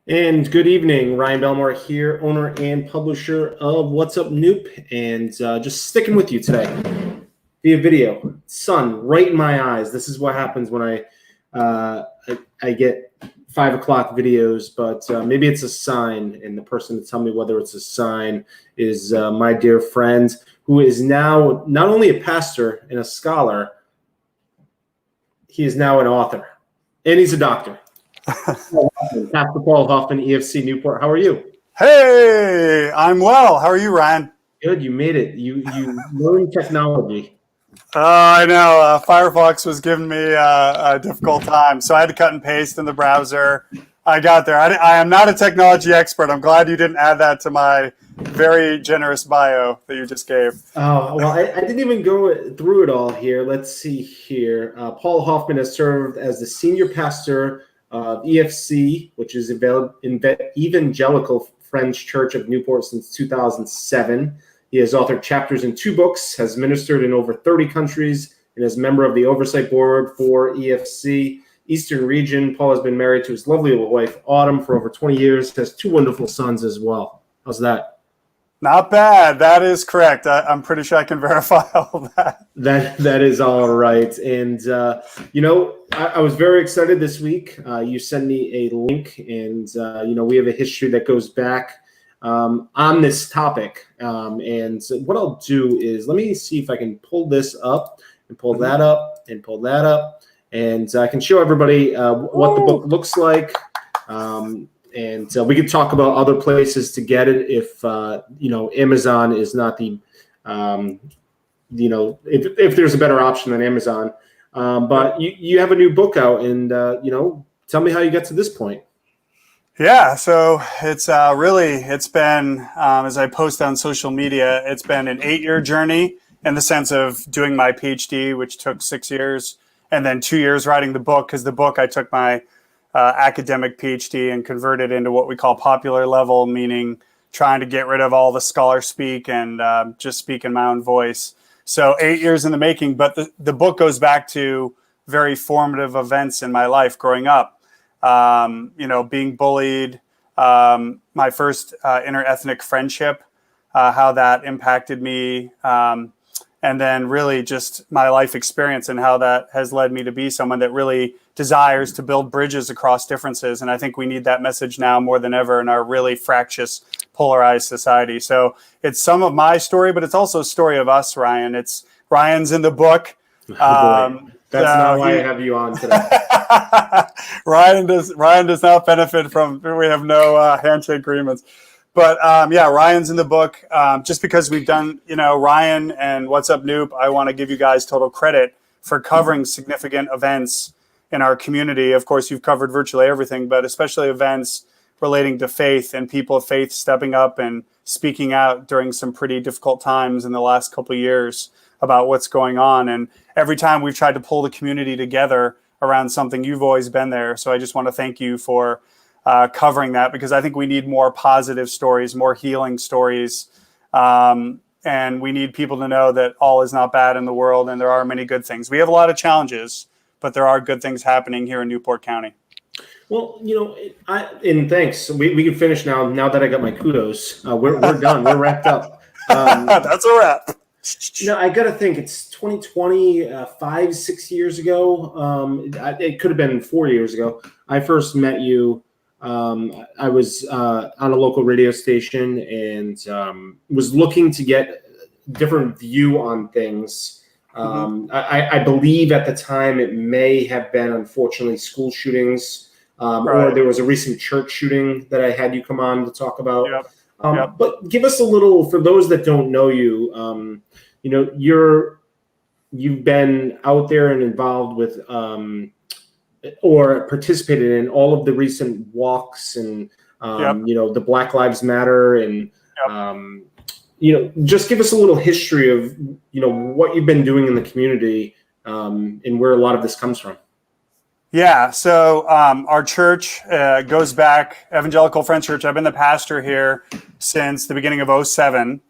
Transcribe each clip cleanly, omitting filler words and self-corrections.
And good evening, Ryan Belmore here, owner and publisher of What's Up Noop, and just sticking with you today via video. Sun right in my eyes. This is what happens when I get 5 o'clock videos, but maybe it's a sign, and the person to tell me whether it's a sign is my dear friend, who is now not only a pastor and a scholar, he is now an author, and he's a doctor. Pastor Paul Hoffman, EFC Newport. How are you? Hey, I'm well. How are you, Ryan? Good. You made it. You learned technology. I know. Firefox was giving me a difficult time, so I had to cut and paste in the browser. I got there. I am not a technology expert. I'm glad you didn't add that to my very generous bio that you just gave. Oh, well, I didn't even go through it all here. Let's see here. Paul Hoffman has served as the senior pastor of EFC, which is Evangelical Friends Church of Newport, since 2007. He has authored chapters in 2 books, has ministered in over 30 countries, and is a member of the oversight board for EFC Eastern Region. Paul has been married to his lovely wife, Autumn, for over 20 years, has 2 wonderful sons as well. How's that? Not bad. That is correct. I'm pretty sure I can verify all that. That is all right. And, I was very excited this week. You sent me a link, and, we have a history that goes back on this topic. And so what I'll do is, let me see if I can pull this up and pull that up and pull that up. And I can show everybody what the book looks like. And we could talk about other places to get it if, Amazon is not the, if there's a better option than Amazon. But you have a new book out, and, tell me how you got to this point. Yeah, so it's been, as I post on social media, it's been an 8-year journey in the sense of doing my PhD, which took 6 years, and then 2 years writing the book, because the book I took my academic PhD and converted into what we call popular level, meaning trying to get rid of all the scholar speak and just speak in my own voice. So 8 years in the making, but the book goes back to very formative events in my life growing up. Being bullied, my first interethnic friendship, how that impacted me, and then really just my life experience and how that has led me to be someone that really desires to build bridges across differences. And I think we need that message now more than ever in our really fractious, polarized society. So it's some of my story, but it's also a story of us, Ryan. It's Ryan's in the book. That's not why I have you on today. Ryan does not benefit from, we have no handshake agreements. But Ryan's in the book. Just because we've done, Ryan and What's Up Noop, I want to give you guys total credit for covering significant events in our community. Of course, you've covered virtually everything, but especially events relating to faith and people of faith stepping up and speaking out during some pretty difficult times in the last couple of years about what's going on. And every time we've tried to pull the community together around something, you've always been there. So I just want to thank you for covering that, because I think we need more positive stories, more healing stories. And we need people to know that all is not bad in the world, and there are many good things. We have a lot of challenges, but there are good things happening here in Newport County. Well, and thanks. We can finish now. Now that I got my kudos, we're done. We're wrapped up. That's a wrap. I got to think it's 2020, 5-6 years ago. It could have been 4 years ago. I first met you. I was on a local radio station and was looking to get a different view on things. I believe at the time it may have been, unfortunately, school shootings, or there was a recent church shooting that I had you come on to talk about. Yep. But give us a little, for those that don't know you, you've been out there and involved with or participated in all of the recent walks and, the Black Lives Matter and, just give us a little history of, what you've been doing in the community and where a lot of this comes from. Yeah, so our church goes back, Evangelical Friends Church. I've been the pastor here since the beginning of 2007.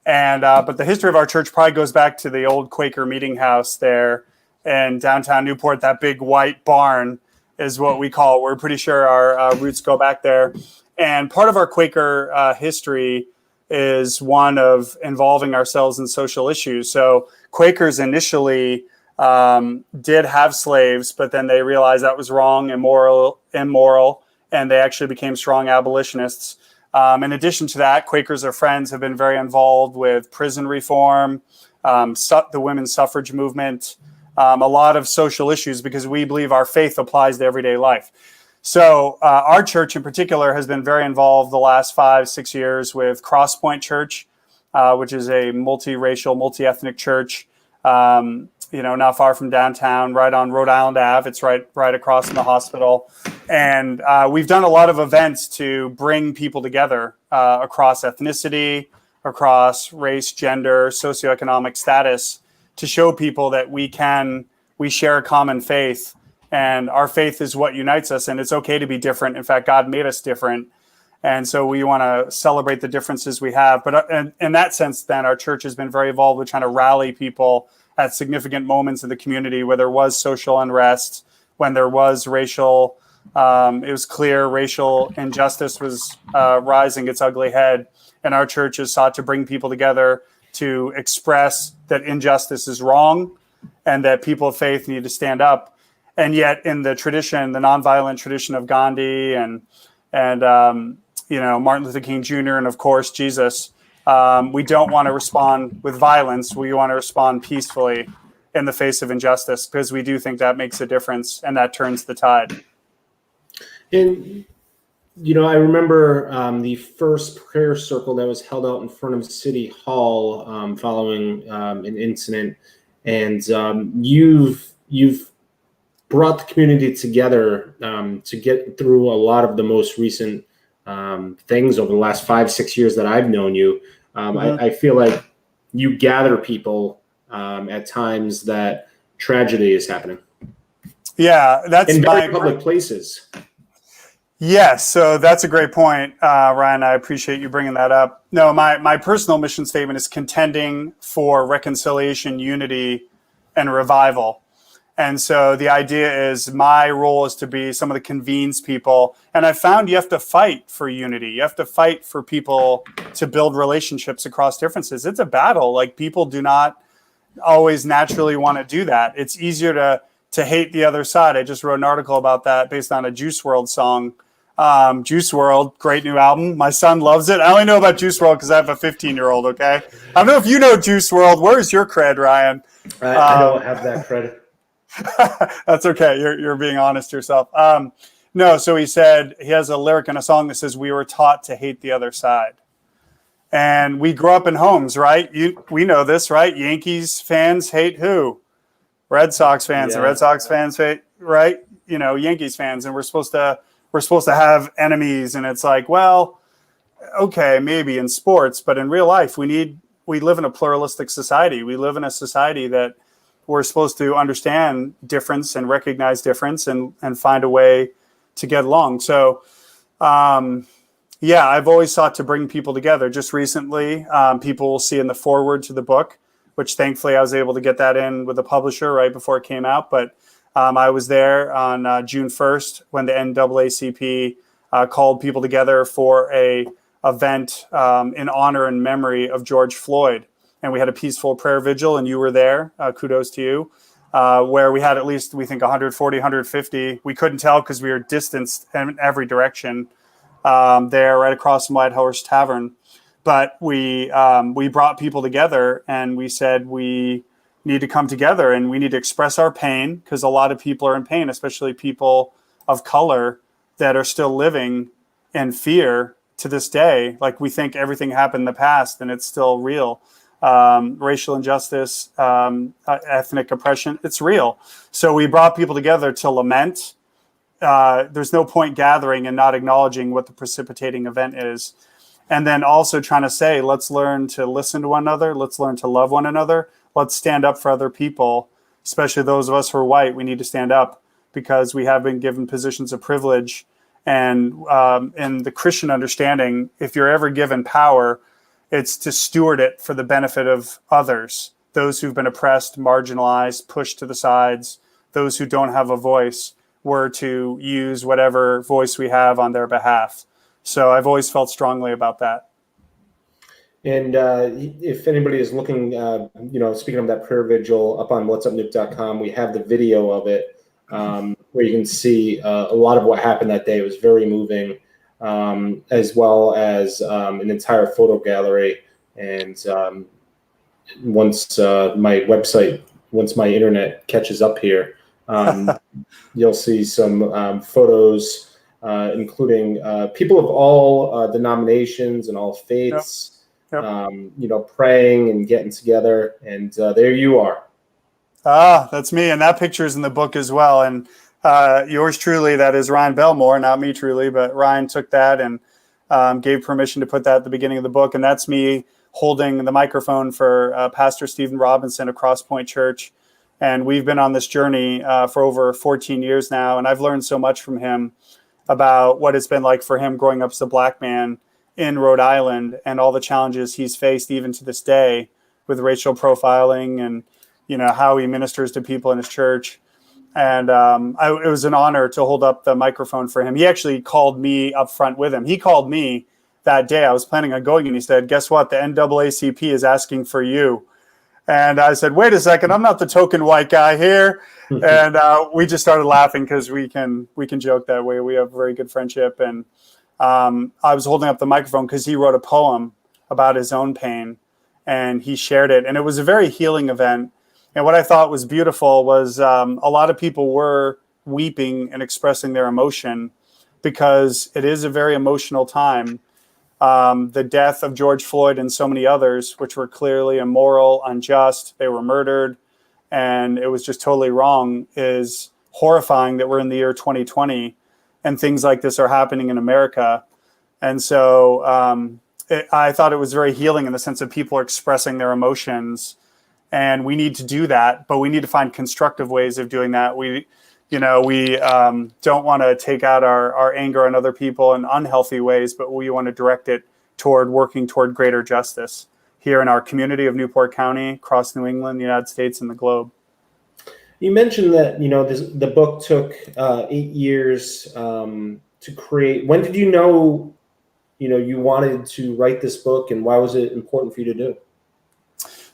And but the history of our church probably goes back to the old Quaker meeting house there in downtown Newport, that big white barn is what we call. We're pretty sure our roots go back there. And part of our Quaker history is one of involving ourselves in social issues. So Quakers initially did have slaves, but then they realized that was wrong, immoral, and they actually became strong abolitionists. In addition to that, Quakers or Friends have been very involved with prison reform, the women's suffrage movement, a lot of social issues, because we believe our faith applies to everyday life. So our church in particular has been very involved the last 5-6 years with Crosspoint Church, which is a multiracial, multi-ethnic church, not far from downtown, right on Rhode Island Ave. It's right across from the hospital. And we've done a lot of events to bring people together across ethnicity, across race, gender, socioeconomic status, to show people that we share a common faith, and our faith is what unites us, and it's okay to be different. In fact, God made us different. And so we want to celebrate the differences we have. But in that sense, then, our church has been very involved with trying to rally people at significant moments in the community where there was social unrest, when there was racial, it was clear racial injustice was rising its ugly head. And our church has sought to bring people together to express that injustice is wrong and that people of faith need to stand up. And yet in the tradition, the nonviolent tradition of Gandhi and Martin Luther King Jr. and, of course, Jesus, we don't want to respond with violence. We want to respond peacefully in the face of injustice, because we do think that makes a difference and that turns the tide. And, I remember the first prayer circle that was held out in front of City Hall following an incident. And you've brought the community together to get through a lot of the most recent things over the last 5-6 years that I've known you. I feel like you gather people at times that tragedy is happening. Yeah, that's in very public places. Yes, so that's a great point, Ryan. I appreciate you bringing that up. No, my personal mission statement is contending for reconciliation, unity, and revival. And so the idea is my role is to be some of the convenes people. And I found you have to fight for unity. You have to fight for people to build relationships across differences. It's a battle. Like, people do not always naturally want to do that. It's easier to hate the other side. I just wrote an article about that based on a Juice WRLD song. Juice WRLD, great new album. My son loves it. I only know about Juice WRLD because I have a 15-year-old, okay? I don't know if you know Juice WRLD. Where's your cred, Ryan? I don't have that credit. That's okay. You're being honest yourself. No, so he said, he has a lyric in a song that says, "We were taught to hate the other side." And we grew up in homes, right? We know this, right? Yankees fans hate who? Red Sox fans. And Red Sox fans hate, right? Yankees fans. And we're supposed to have enemies. And it's like, well, okay, maybe in sports, but in real life, we live in a pluralistic society. We live in a society that we're supposed to understand difference and recognize difference and find a way to get along. So, I've always sought to bring people together. Just recently, people will see in the foreword to the book, which thankfully I was able to get that in with the publisher right before it came out. But I was there on June 1st when the NAACP called people together for a event in honor and memory of George Floyd. And we had a peaceful prayer vigil, and you were there. Kudos to you. Where we had at least, we think, 140, 150. We couldn't tell because we were distanced in every direction there, right across from Whitehorse Tavern. But we brought people together, and we said we need to come together and we need to express our pain, because a lot of people are in pain, especially people of color that are still living in fear to this day. Like, we think everything happened in the past, and it's still real. Racial injustice, ethnic oppression, it's real. So we brought people together to lament. There's no point gathering and not acknowledging what the precipitating event is. And then also trying to say, let's learn to listen to one another. Let's learn to love one another. Let's stand up for other people, especially those of us who are white. We need to stand up because we have been given positions of privilege. And in the Christian understanding, if you're ever given power, it's to steward it for the benefit of others, those who've been oppressed, marginalized, pushed to the sides, those who don't have a voice. were to use whatever voice we have on their behalf. So I've always felt strongly about that. And if anybody is looking, speaking of that prayer vigil, up on whatsupnoop.com, we have the video of it, where you can see a lot of what happened that day. It was very moving, as well as an entire photo gallery. And once my internet catches up here, you'll see some photos, including people of all denominations and all faiths. Yep. Praying and getting together, and there you are. That's me, and that picture is in the book as well. And yours truly, that is Ryan Belmore, not me truly, but Ryan took that and gave permission to put that at the beginning of the book. And that's me holding the microphone for Pastor Stephen Robinson of Cross Point Church. And we've been on this journey for over 14 years now, and I've learned so much from him about what it's been like for him growing up as a Black man in Rhode Island and all the challenges he's faced even to this day with racial profiling and, how he ministers to people in his church. And it was an honor to hold up the microphone for him. He actually called me up front with him. He called me that day. I was planning on going, and he said, guess what? The NAACP is asking for you. And I said, wait a second, I'm not the token white guy here. And we just started laughing because we can joke that way. We have a very good friendship. And I was holding up the microphone because he wrote a poem about his own pain, and he shared it. And it was a very healing event. And what I thought was beautiful was a lot of people were weeping and expressing their emotion because it is a very emotional time. The death of George Floyd and so many others, which were clearly immoral, unjust, they were murdered, and it was just totally wrong, is horrifying that we're in the year 2020 and things like this are happening in America. And so I thought it was very healing in the sense of people are expressing their emotions, and we need to do that, but we need to find constructive ways of doing that. We don't want to take out our anger on other people in unhealthy ways, but we want to direct it toward working toward greater justice here in our community of Newport County, across New England, the United States, and the globe. You mentioned that, the book took 8 years to create. When did you know, you wanted to write this book, and why was it important for you to do?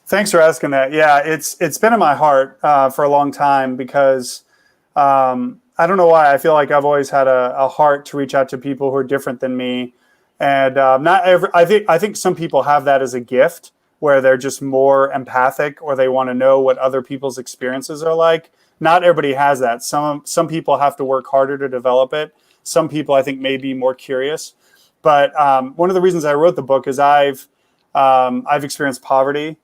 Thanks for asking that. Yeah, it's been in my heart for a long time because I don't know why. I feel like I've always had a heart to reach out to people who are different than me. And I think some people have that as a gift where they're just more empathic or they want to know what other people's experiences are like. Not everybody has that. Some people have to work harder to develop it. Some people I think may be more curious. But one of the reasons I wrote the book is I've experienced poverty.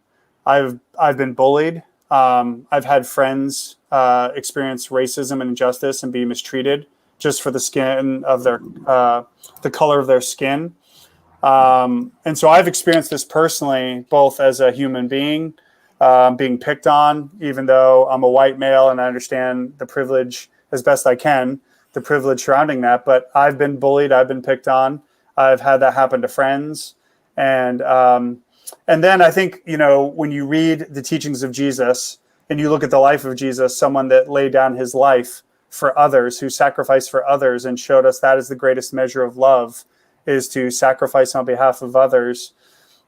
I've been bullied. I've had friends experience racism and injustice and be mistreated just for the skin of the color of their skin. And so I've experienced this personally, both as a human being, being picked on, even though I'm a white male and I understand the privilege as best I can, the privilege surrounding that. But I've been bullied. I've been picked on. I've had that happen to friends. And then I think, when you read the teachings of Jesus and you look at the life of Jesus, someone that laid down his life for others, who sacrificed for others and showed us that is the greatest measure of love, is to sacrifice on behalf of others.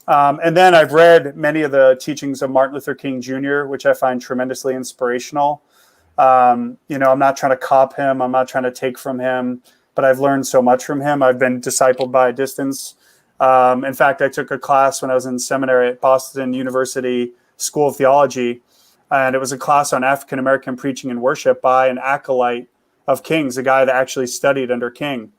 And then I've read many of the teachings of Martin Luther King Jr., which I find tremendously inspirational. I'm not trying to cop him. I'm not trying to take from him, but I've learned so much from him. I've been discipled by a distance. In fact, I took a class when I was in seminary at Boston University School of Theology, and it was a class on African-American preaching and worship by an acolyte of King's, a guy that actually studied under King.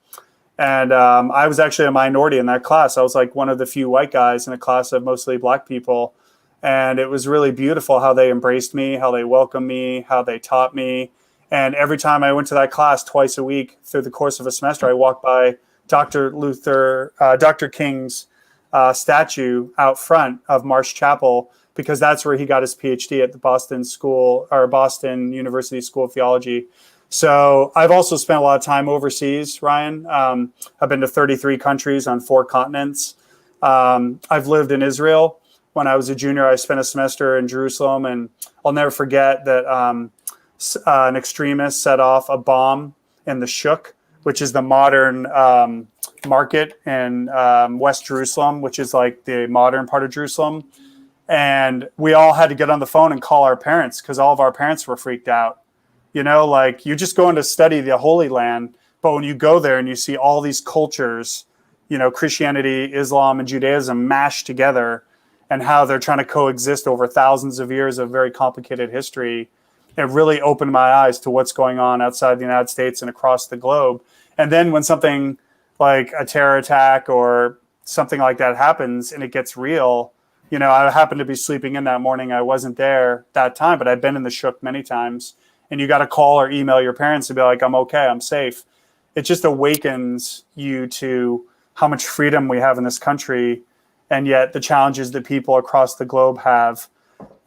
And I was actually a minority in that class. I was like one of the few white guys in a class of mostly Black people. And it was really beautiful how they embraced me, how they welcomed me, how they taught me. And every time I went to that class twice a week through the course of a semester, I walked by Dr. King's statue out front of Marsh Chapel, because that's where he got his PhD at the Boston University School of Theology. So I've also spent a lot of time overseas, Ryan. I've been to 33 countries on 4 continents. I've lived in Israel. When I was a junior, I spent a semester in Jerusalem, and I'll never forget that an extremist set off a bomb in the Shuk, which is the modern market in West Jerusalem, which is like the modern part of Jerusalem. And we all had to get on the phone and call our parents because all of our parents were freaked out. Like you're just going to study the Holy Land, but when you go there and you see all these cultures, Christianity, Islam, and Judaism mashed together, and how they're trying to coexist over thousands of years of very complicated history, it really opened my eyes to what's going on outside the United States and across the globe. And then when something like a terror attack or something like that happens and it gets real, I happened to be sleeping in that morning. I wasn't there that time, but I'd been in the Shuk many times. And you got to call or email your parents to be like, I'm okay, I'm safe. It just awakens you to how much freedom we have in this country, and yet the challenges that people across the globe have.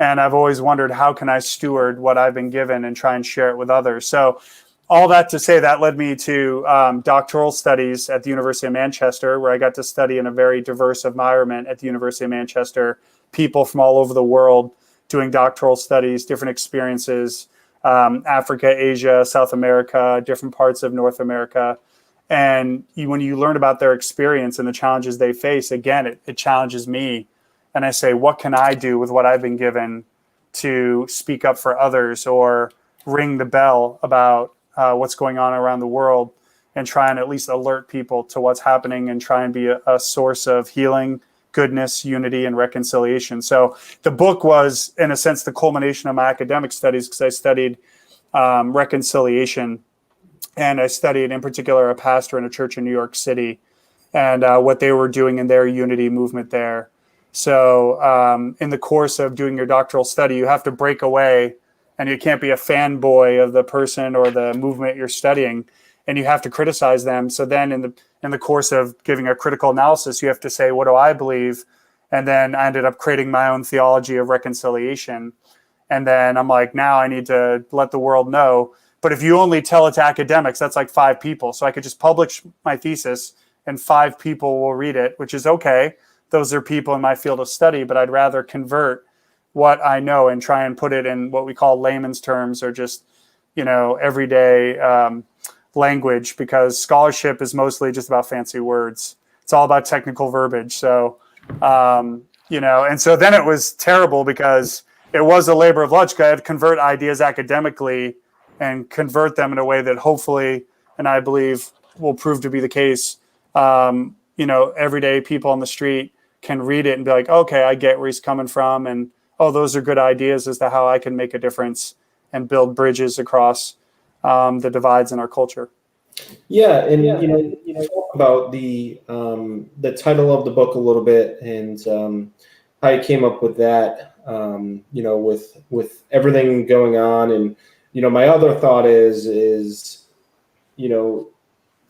And I've always wondered, how can I steward what I've been given and try and share it with others? So all that to say, that led me to doctoral studies at the University of Manchester, where I got to study in a very diverse environment at the University of Manchester, people from all over the world doing doctoral studies, different experiences, Africa, Asia, South America, different parts of North America. And when you learn about their experience and the challenges they face, again, it challenges me. And I say, what can I do with what I've been given to speak up for others or ring the bell about what's going on around the world, and try and at least alert people to what's happening and try and be a source of healing, goodness, unity, and reconciliation. So the book was, in a sense, the culmination of my academic studies, because I studied reconciliation. And I studied, in particular, a pastor in a church in New York City and what they were doing in their unity movement there. So in the course of doing your doctoral study, you have to break away, and you can't be a fanboy of the person or the movement you're studying, and you have to criticize them. So then in the course of giving a critical analysis, you have to say, what do I believe? And then I ended up creating my own theology of reconciliation. And then I'm like, now I need to let the world know. But if you only tell it to academics, that's like 5 people. So I could just publish my thesis and 5 people will read it, which is okay. Those are people in my field of study, but I'd rather convert what I know and try and put it in what we call layman's terms, or just, everyday language, because scholarship is mostly just about fancy words. It's all about technical verbiage. So, and so then it was terrible because it was a labor of love. I had to convert ideas academically and convert them in a way that hopefully, and I believe will prove to be the case, everyday people on the street can read it and be like, okay, I get where he's coming from. And, oh, those are good ideas as to how I can make a difference and build bridges across the divides in our culture. Yeah, and talk about the title of the book a little bit, and how you came up with that. With everything going on, and my other thought is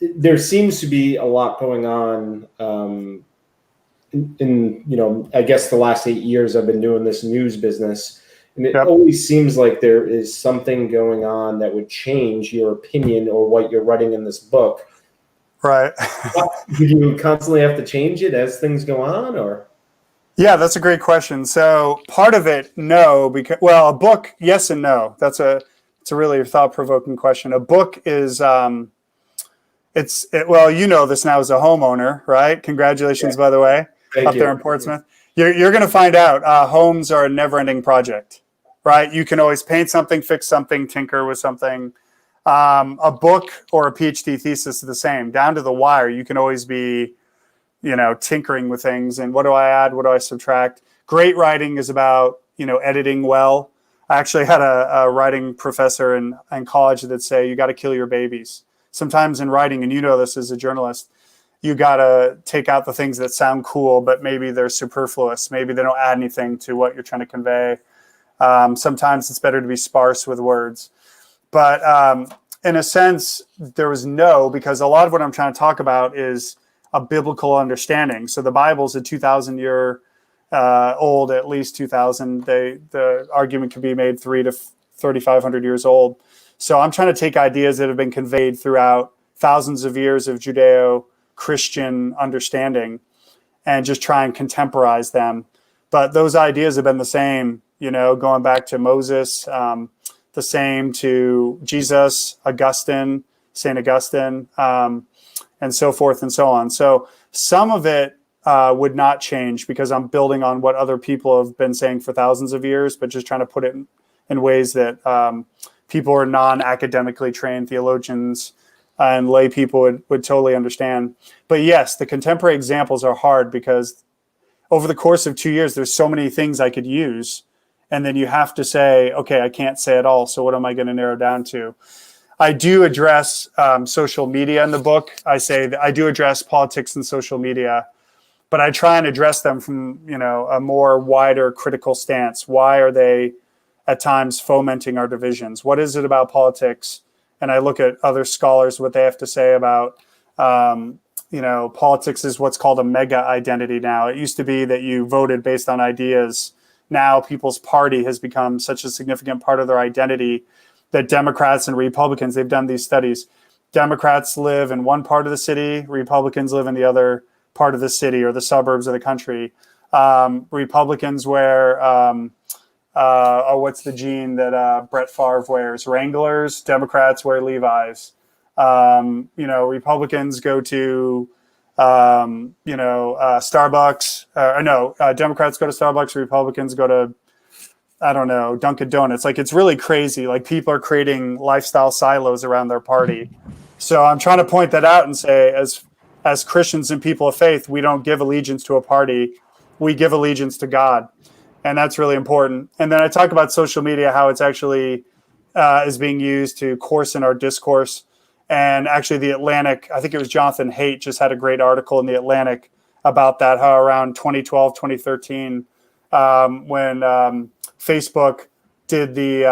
there seems to be a lot going on. In I guess the last 8 years I've been doing this news business. And it always seems like there is something going on that would change your opinion or what you're writing in this book. Right. Do you constantly have to change it as things go on, or? Yeah, that's a great question. So part of it, no, because, well, a book, yes and no. It's a really thought-provoking question. A book is, well, this now as a homeowner, right? Congratulations, by the way, Thank you. There in Portsmouth. You're going to find out homes are a never-ending project, right? You can always paint something, fix something, tinker with something. A book or a PhD thesis is the same. Down to the wire, you can always be, tinkering with things. And what do I add? What do I subtract? Great writing is about, editing well. I actually had a writing professor in college that say, you got to kill your babies. Sometimes in writing, and you know this as a journalist, you got to take out the things that sound cool, but maybe they're superfluous. Maybe they don't add anything to what you're trying to convey. Sometimes it's better to be sparse with words. But in a sense, there was no, because a lot of what I'm trying to talk about is a biblical understanding. So the Bible's a 2,000 year old, at least 2,000. The argument can be made 300 to 3,500 years old. So I'm trying to take ideas that have been conveyed throughout thousands of years of Judeo-Christian understanding and just try and contemporize them. But those ideas have been the same, going back to Moses, the same to Jesus, Augustine, St. Augustine, and so forth and so on. So some of it would not change because I'm building on what other people have been saying for thousands of years, but just trying to put it in ways that people who are non-academically trained theologians and lay people would totally understand. But yes, the contemporary examples are hard because over the course of 2 years, there's so many things I could use. And then you have to say, okay, I can't say it all. So what am I going to narrow down to? I do address social media in the book. I say that I do address politics and social media, but I try and address them from, a more wider critical stance. Why are they at times fomenting our divisions? What is it about politics? And I look at other scholars, what they have to say about, politics is what's called a mega identity now. It used to be that you voted based on ideas. Now people's party has become such a significant part of their identity that Democrats and Republicans, they've done these studies. Democrats live in one part of the city, Republicans live in the other part of the city or the suburbs of the country. Republicans wear, what's the jean that Brett Favre wears? Wranglers. Democrats wear Levi's. Republicans go to, Starbucks. Democrats go to Starbucks. Republicans go to, Dunkin' Donuts. Like, it's really crazy. Like, people are creating lifestyle silos around their party. So I'm trying to point that out and say, as Christians and people of faith, we don't give allegiance to a party. We give allegiance to God. And that's really important. And then I talk about social media, how it's actually is being used to coarsen our discourse. And actually the Atlantic, I think it was Jonathan Haidt, just had a great article in the Atlantic about that, how around 2012, 2013, when Facebook did the,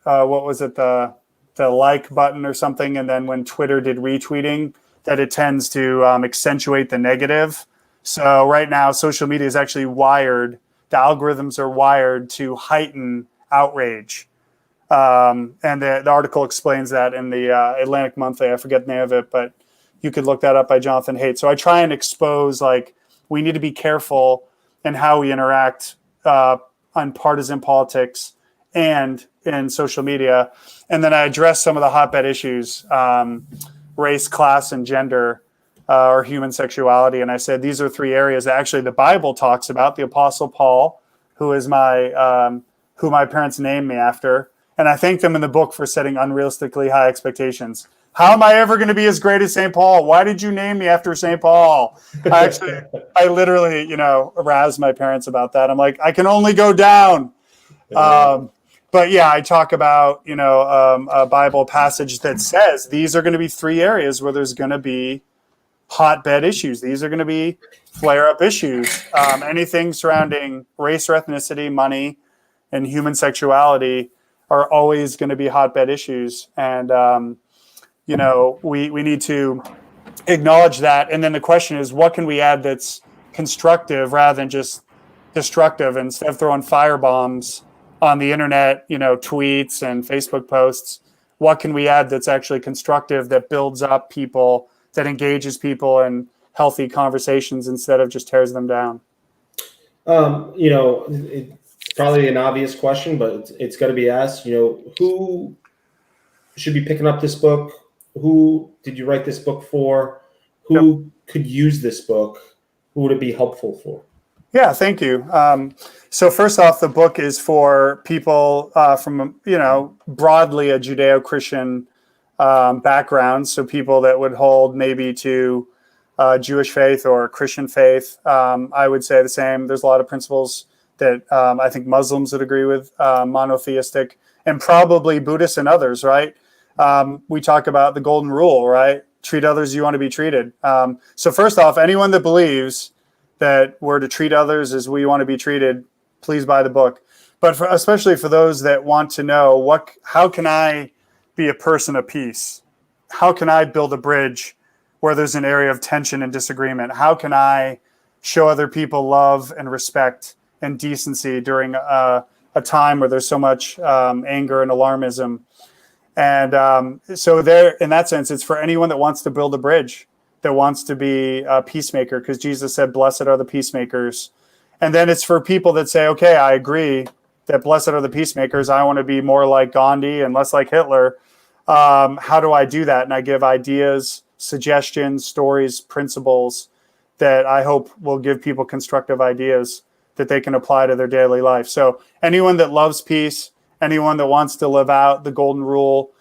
the like button or something. And then when Twitter did retweeting, that it tends to accentuate the negative. So right now, social media is actually wired. The algorithms are wired to heighten outrage. And the article explains that in the Atlantic Monthly. I forget the name of it, but you could look that up by Jonathan Haidt. So I try and expose, we need to be careful in how we interact on partisan politics and in social media. And then I address some of the hotbed issues, race, class, and gender, or human sexuality. And I said, these are three areas that actually the Bible talks about. The Apostle Paul, who is who my parents named me after. And I thank them in the book for setting unrealistically high expectations. How am I ever going to be as great as St. Paul? Why did you name me after St. Paul? I literally, razz my parents about that. I'm like, I can only go down. But yeah, I talk about, a Bible passage that says these are going to be three areas where there's going to be hotbed issues. These are going to be flare-up issues. Anything surrounding race or ethnicity, money, and human sexuality are always going to be hotbed issues. And, we need to acknowledge that. And then the question is, what can we add that's constructive rather than just destructive? Instead of throwing firebombs on the internet, tweets and Facebook posts, what can we add that's actually constructive, that builds up people, that engages people in healthy conversations instead of just tears them down? It's probably an obvious question, but it's got to be asked. Who should be picking up this book? Who did you write this book for? Who could use this book? Who would it be helpful for? Yeah, thank you. So first off, the book is for people from, broadly a Judeo-Christian background. So people that would hold maybe to Jewish faith or Christian faith. I would say the same. There's a lot of principles that I think Muslims would agree with, monotheistic, and probably Buddhists and others, right? We talk about the golden rule, right? Treat others as you want to be treated. So first off, anyone that believes that we're to treat others as we want to be treated, please buy the book. But especially for those that want to know, how can I be a person of peace? How can I build a bridge where there's an area of tension and disagreement? How can I show other people love and respect and decency during a time where there's so much anger and alarmism? And so there, in that sense, it's for anyone that wants to build a bridge, that wants to be a peacemaker, because Jesus said, blessed are the peacemakers. And then it's for people that say, okay, I agree that blessed are the peacemakers. I want to be more like Gandhi and less like Hitler. How do I do that? And I give ideas, suggestions, stories, principles that I hope will give people constructive ideas that they can apply to their daily life. So anyone that loves peace, anyone that wants to live out the golden rule,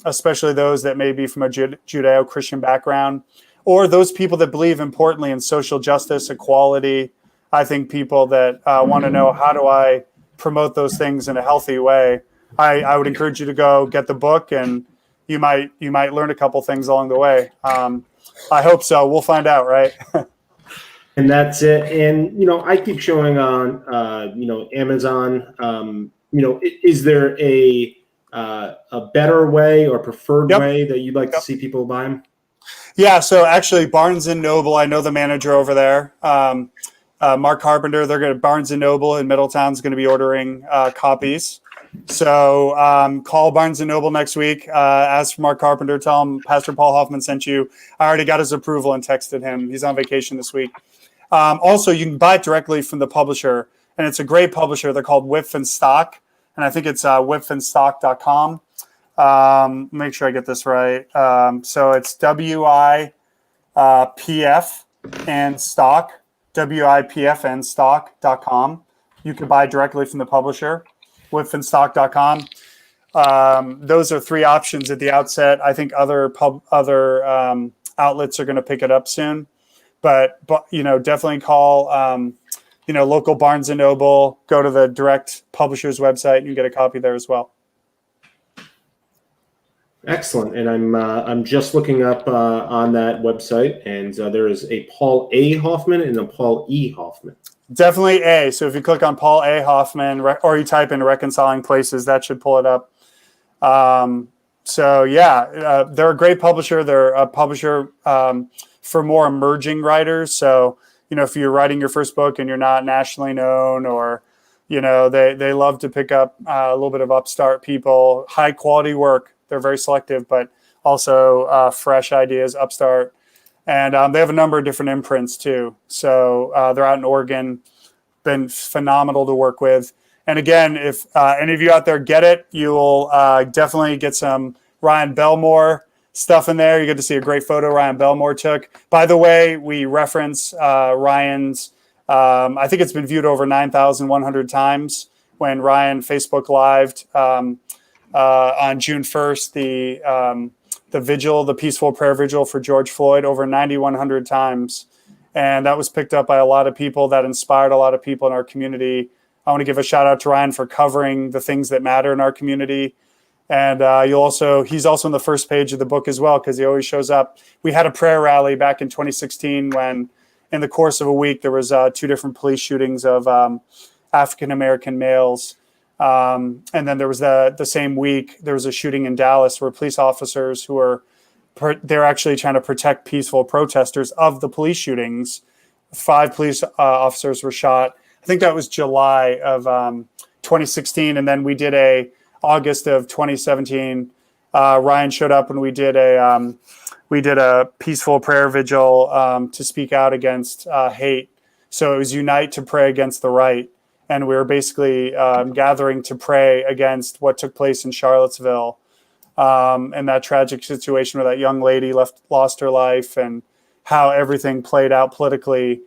especially those that may be from a Judeo-Christian background, or those people that believe importantly in social justice, equality. I think people that want to know, how do I promote those things in a healthy way? I would encourage you to go get the book, and you might learn a couple things along the way. I hope so. We'll find out, right? And that's it. And, I keep showing on, Amazon, is there a better way or preferred way that you'd like to see people buy them? Yeah. So actually Barnes & Noble, I know the manager over there, Mark Carpenter, they're going to Barnes & Noble in Middletown is going to be ordering copies. So call Barnes & Noble next week. Ask for Mark Carpenter. Tell him Pastor Paul Hoffman sent you. I already got his approval and texted him. He's on vacation this week. Also, you can buy it directly from the publisher, and it's a great publisher. They're called Whiff and Stock, and I think it's whiffandstock.com. Make sure I get this right. So it's WIPF and stock, WIPF and stock.com. You can buy directly from the publisher, whiffandstock.com. Those are 3 options at the outset. I think other outlets are going to pick it up soon. But definitely call local Barnes & Noble, go to the direct publisher's website, and you get a copy there as well. Excellent. And I'm just looking up on that website, and there is a Paul A. Hoffman and a Paul E. Hoffman. Definitely A. So if you click on Paul A. Hoffman, or you type in Reconciling Places, that should pull it up. They're a great publisher. They're a publisher for more emerging writers. So, if you're writing your first book and you're not nationally known, or, they love to pick up a little bit of upstart people, high quality work. They're very selective, but also fresh ideas, upstart. And they have a number of different imprints too. So they're out in Oregon, been phenomenal to work with. And again, if any of you out there get it, you will definitely get some Ryan Belmore stuff in there. You get to see a great photo Ryan Belmore took. By the way, we reference Ryan's, I think it's been viewed over 9,100 times when Ryan Facebook Lived on June 1st, the vigil, the peaceful prayer vigil for George Floyd, over 9,100 times. And that was picked up by a lot of people. That inspired a lot of people in our community. I want to give a shout out to Ryan for covering the things that matter in our community. And he's also on the first page of the book as well, because he always shows up. We had a prayer rally back in 2016 when, in the course of a week, there was 2 different police shootings of African-American males. And then there was the same week, there was a shooting in Dallas where police officers they're actually trying to protect peaceful protesters of the police shootings. 5 police officers were shot. I think that was July of 2016. And then we did August of 2017. Ryan showed up and we did a peaceful prayer vigil to speak out against hate. So it was Unite to Pray Against the Right. And we were basically gathering to pray against what took place in Charlottesville, and that tragic situation where that young lady lost her life, and how everything played out politically.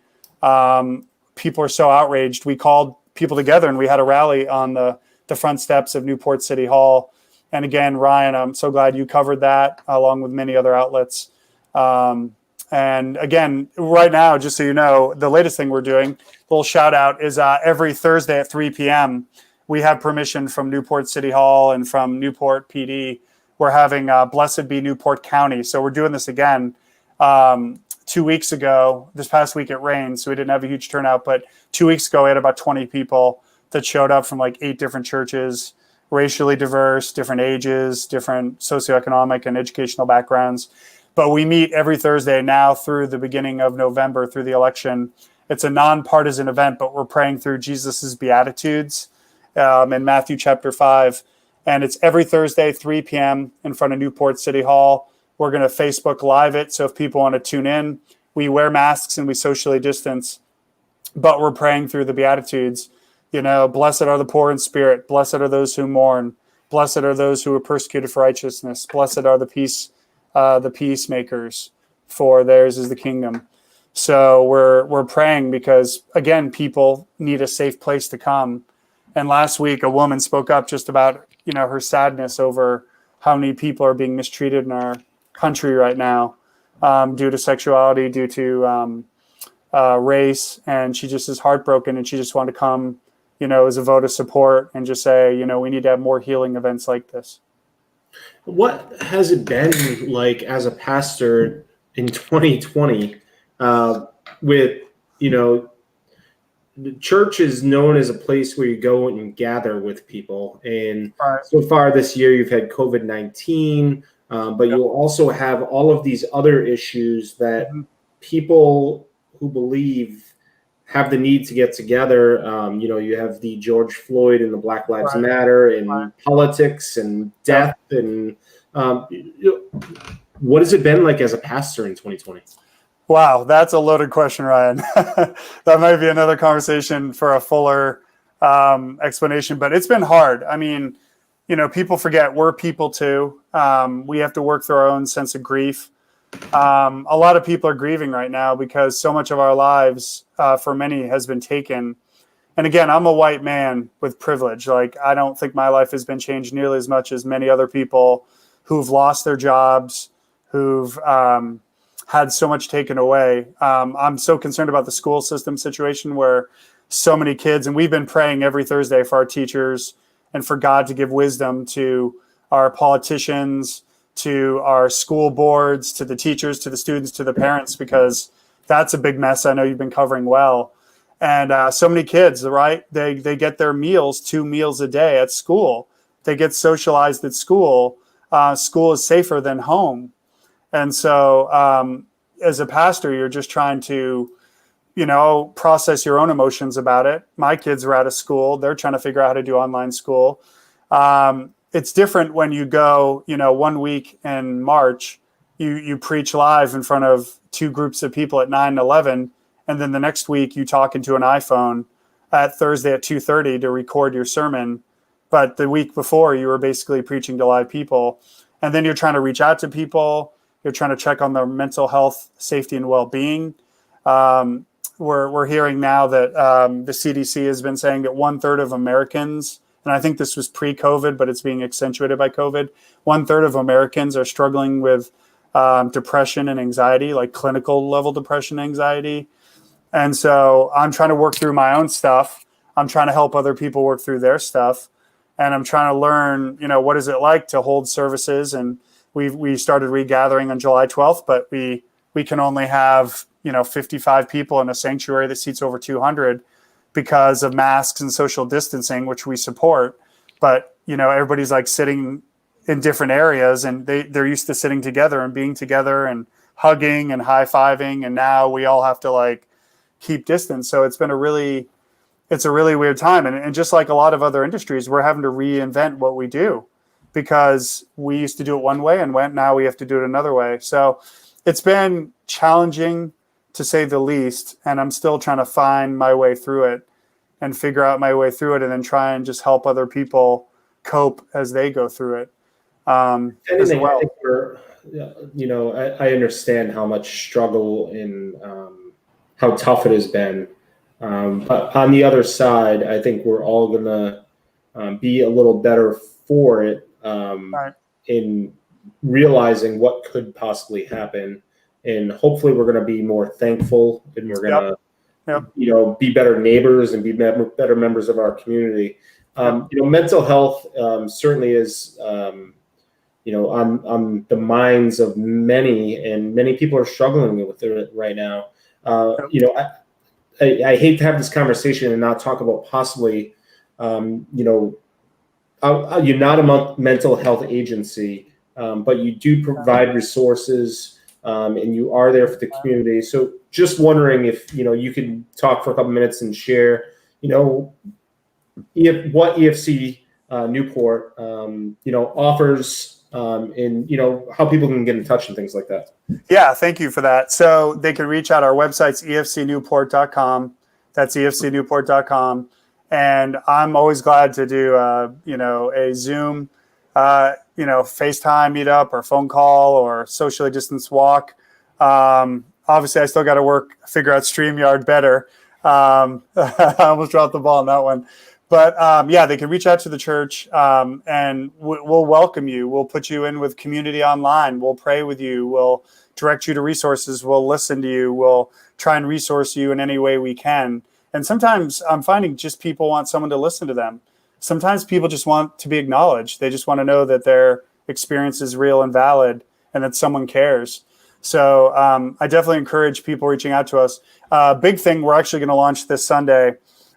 People are so outraged. We called people together and we had a rally on the front steps of Newport City Hall. And again, Ryan, I'm so glad you covered that along with many other outlets. And again, right now, just so you know, the latest thing we're doing, a little shout out, is every Thursday at 3 p.m., we have permission from Newport City Hall and from Newport PD. We're having Blessed Be Newport County. So we're doing this again. 2 weeks ago, this past week it rained, so we didn't have a huge turnout. But 2 weeks ago, we had about 20 people that showed up from like 8 different churches, racially diverse, different ages, different socioeconomic and educational backgrounds. But we meet every Thursday now through the beginning of November, through the election. It's a nonpartisan event, but we're praying through Jesus's Beatitudes in Matthew chapter 5. And it's every Thursday, 3 p.m. in front of Newport City Hall. We're going to Facebook Live it. So if people want to tune in, we wear masks and we socially distance. But we're praying through the Beatitudes Blessed are the poor in spirit. Blessed are those who mourn. Blessed are those who are persecuted for righteousness. Blessed are the peacemakers, for theirs is the kingdom. So we're praying because, again, people need a safe place to come. And last week, a woman spoke up just about, her sadness over how many people are being mistreated in our country right now, due to sexuality, due to race. And she just is heartbroken, and she just wanted to come, as a vote of support and just say, we need to have more healing events like this. What has it been like as a pastor in 2020, with, the church is known as a place where you go and gather with people. And so far this year, you've had COVID-19, but you'll also have all of these other issues that people who believe have the need to get together. You have the George Floyd and the Black Lives Matter and politics and death. And what has it been like as a pastor in 2020? Wow, that's a loaded question, Ryan. That might be another conversation for a fuller explanation, but it's been hard. I mean, people forget we're people too. We have to work through our own sense of grief. A lot of people are grieving right now because so much of our lives, for many, has been taken. And again, I'm a white man with privilege. Like, I don't think my life has been changed nearly as much as many other people who've lost their jobs, who've had so much taken away. I'm so concerned about the school system situation where so many kids, and we've been praying every Thursday for our teachers and for God to give wisdom to our politicians, to our school boards, to the teachers, to the students, to the parents, because that's a big mess I know you've been covering well. And so many kids, right? They get their meals, 2 meals a day at school. They get socialized at school. School is safer than home. And so as a pastor, you're just trying to, process your own emotions about it. My kids are out of school. They're trying to figure out how to do online school. It's different when you go, 1 week in March, you preach live in front of 2 groups of people at 9-11. And then the next week you talk into an iPhone at Thursday at 2:30 to record your sermon. But the week before you were basically preaching to live people. And then you're trying to reach out to people. You're trying to check on their mental health, safety, and well-being. We're hearing now that the CDC has been saying that 1/3 of Americans, and I think this was pre-COVID, but it's being accentuated by COVID, 1/3 of Americans are struggling with depression and anxiety, like clinical level depression and anxiety. And so I'm trying to work through my own stuff. I'm trying to help other people work through their stuff. And I'm trying to learn, what is it like to hold services. And we started regathering on July 12th, but we can only have, 55 people in a sanctuary that seats over 200 because of masks and social distancing, which we support. But, everybody's like sitting in different areas, and they're used to sitting together and being together and hugging and high-fiving. And now we all have to keep distance. So it's a really weird time. And just like a lot of other industries, we're having to reinvent what we do, because we used to do it one way and now we have to do it another way. So it's been challenging, to say the least. And I'm still trying to find my way through it and figure out my way through it, and then try and just help other people cope as they go through it. As well. I understand how much struggle and how tough it has been. But on the other side, I think we're all going to be a little better for it, in realizing what could possibly happen. And hopefully we're going to be more thankful, and we're going to be better neighbors and be better members of our community. Mental health certainly is, on the minds of many, and many people are struggling with it right now. I hate to have this conversation and not talk about possibly, you're not a mental health agency, but you do provide resources, and you are there for the community. So just wondering if, you can talk for a couple minutes and share, what EFC Newport, offers, and, how people can get in touch and things like that. Yeah, thank you for that. So they can reach out. Our website's efcnewport.com. That's efcnewport.com. And I'm always glad to do, a Zoom, FaceTime meetup or phone call or socially distanced walk. Obviously, I still got to figure out StreamYard better. I almost dropped the ball on that one. But they can reach out to the church, and we'll welcome you. We'll put you in with community online. We'll pray with you. We'll direct you to resources. We'll listen to you. We'll try and resource you in any way we can. And sometimes I'm finding just people want someone to listen to them. Sometimes people just want to be acknowledged. They just want to know that their experience is real and valid and that someone cares. So I definitely encourage people reaching out to us. Big thing we're actually going to launch this Sunday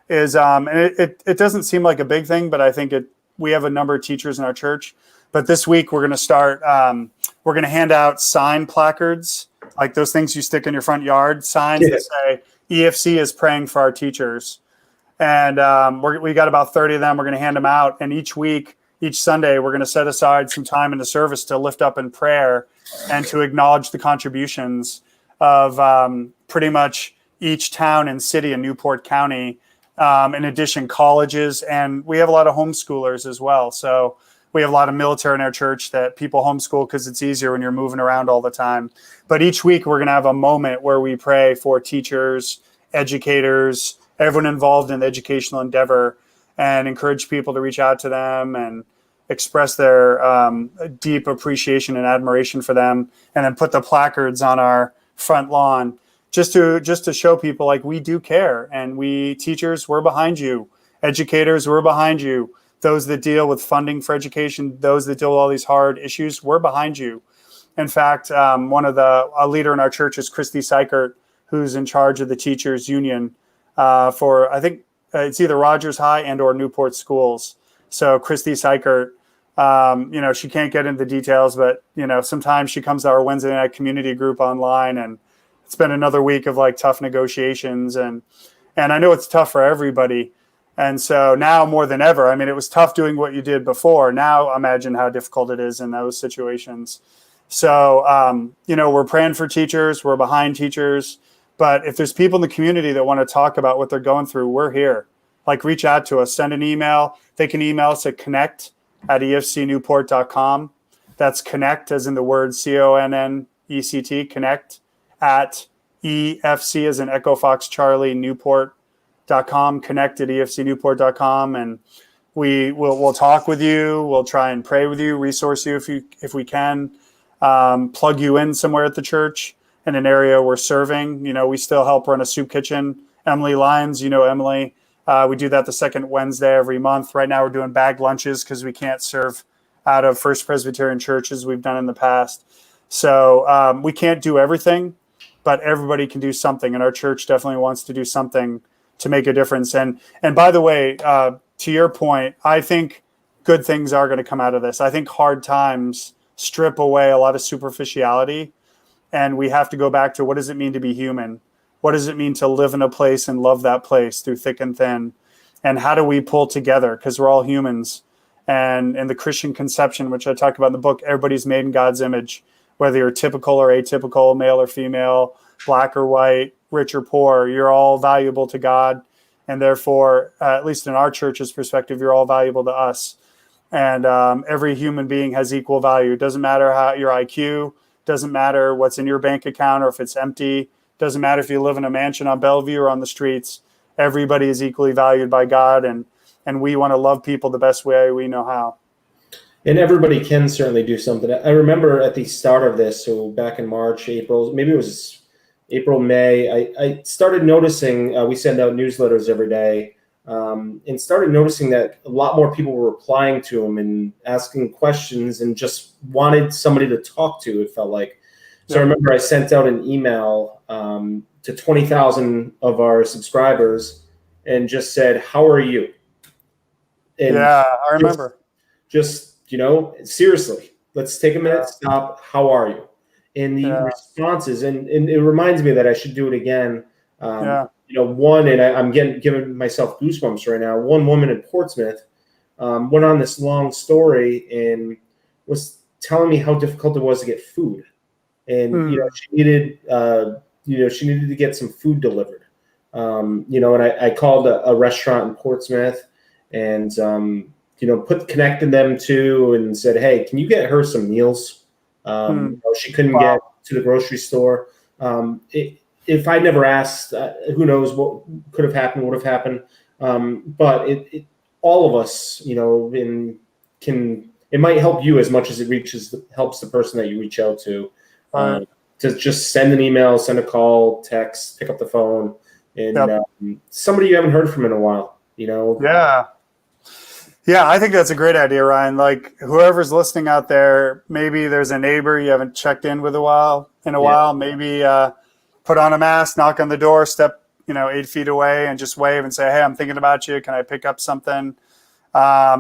is, and it doesn't seem like a big thing, but I think we have a number of teachers in our church. But this week we're going to start, we're going to hand out sign placards, like those things you stick in your front yard, signs that say EFC is praying for our teachers. And we got about 30 of them. We're going to hand them out. And each week, each Sunday, we're going to set aside some time in the service to lift up in prayer and to acknowledge the contributions of pretty much each town and city in Newport County. In addition, colleges, and we have a lot of homeschoolers as well. So we have a lot of military in our church that people homeschool because it's easier when you're moving around all the time. But each week we're going to have a moment where we pray for teachers, educators, everyone involved in the educational endeavor, and encourage people to reach out to them and express their deep appreciation and admiration for them, and then put the placards on our front lawn just to show people like we do care, and we teachers, we're behind you, educators, we're behind you, those that deal with funding for education, those that deal with all these hard issues, we're behind you. In fact, a leader in our church is Christy Seichert, who's in charge of the teachers union for, I think it's either Rogers High and or Newport schools. So Christy Seichert, she can't get into the details, but sometimes she comes to our Wednesday night community group online, and it's been another week of like tough negotiations, and I know it's tough for everybody. And so now more than ever, it was tough doing what you did before. Now imagine how difficult it is in those situations. So, we're praying for teachers, we're behind teachers, but if there's people in the community that want to talk about what they're going through, we're here. Like, reach out to us, send an email. They can email us at connect@efcnewport.com. That's connect as in the word CONNECT, connect at EFC as in Echo Fox Charlie Newport.com, connect at EFCNewport.com. And we'll talk with you. We'll try and pray with you, resource you if we can, plug you in somewhere at the church in an area we're serving. We still help run a soup kitchen. Emily Lyons, Emily, we do that the second Wednesday every month. Right now we're doing bag lunches because we can't serve out of First Presbyterian churches we've done in the past. So we can't do everything, but everybody can do something. And our church definitely wants to do something to make a difference. And by the way, to your point, I think good things are going to come out of this. I think hard times strip away a lot of superficiality, and we have to go back to what does it mean to be human? What does it mean to live in a place and love that place through thick and thin? And how do we pull together? Because we're all humans. And in the Christian conception, which I talk about in the book, everybody's made in God's image, whether you're typical or atypical, male or female, black or white, rich or poor, you're all valuable to God. And therefore, at least in our church's perspective, you're all valuable to us. And every human being has equal value. It doesn't matter how your IQ, doesn't matter what's in your bank account or if it's empty, doesn't matter if you live in a mansion on Bellevue or on the streets. Everybody is equally valued by God, and we want to love people the best way we know how. And everybody can certainly do something. I remember at the start of this, so back in March, April, maybe it was April, May, I started noticing, we send out newsletters every day, and started noticing that a lot more people were replying to them and asking questions and just wanted somebody to talk to, it felt like. So I remember I sent out an email to 20,000 of our subscribers and just said, "How are you?" And I remember. Just seriously, let's take a minute, stop. How are you? And the responses, and it reminds me that I should do it again. One, and I'm giving myself goosebumps right now. One woman in Portsmouth went on this long story and was telling me how difficult it was to get food, and she needed to get some food delivered. And I called a restaurant in Portsmouth and, connected them to and said, hey, can you get her some meals? She couldn't get to the grocery store. If I never asked, who knows what could have happened, would have happened. But all of us, it might help you as much as it helps the person that you reach out to. To just send an email, send a call, text, pick up the phone, and somebody you haven't heard from in a while. Yeah, I think that's a great idea, Ryan. Like whoever's listening out there, maybe there's a neighbor you haven't checked in with in a while. Maybe put on a mask, knock on the door, step 8 feet away, and just wave and say, "Hey, I'm thinking about you. Can I pick up something?"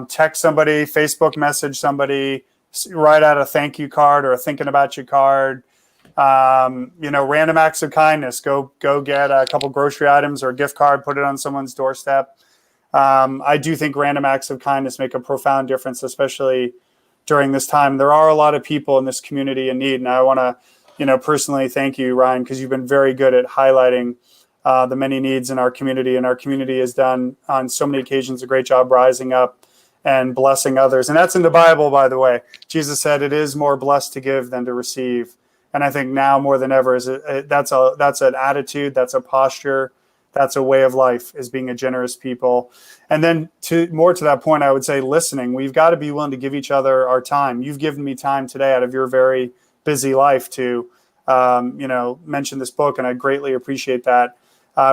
Text somebody, Facebook message somebody, write out a thank you card or a thinking about you card. Random acts of kindness. Go get a couple grocery items or a gift card, put it on someone's doorstep. I do think random acts of kindness make a profound difference, especially during this time. There are a lot of people in this community in need, and I want to, personally thank you, Ryan, because you've been very good at highlighting the many needs in our community, and our community has done on so many occasions a great job rising up and blessing others. And that's in the Bible, by the way. Jesus said it is more blessed to give than to receive. And I think now more than ever, that's an attitude, that's a posture, that's a way of life, is being a generous people. And then to that point, I would say listening. We've got to be willing to give each other our time. You've given me time today out of your very busy life to, mention this book, and I greatly appreciate that.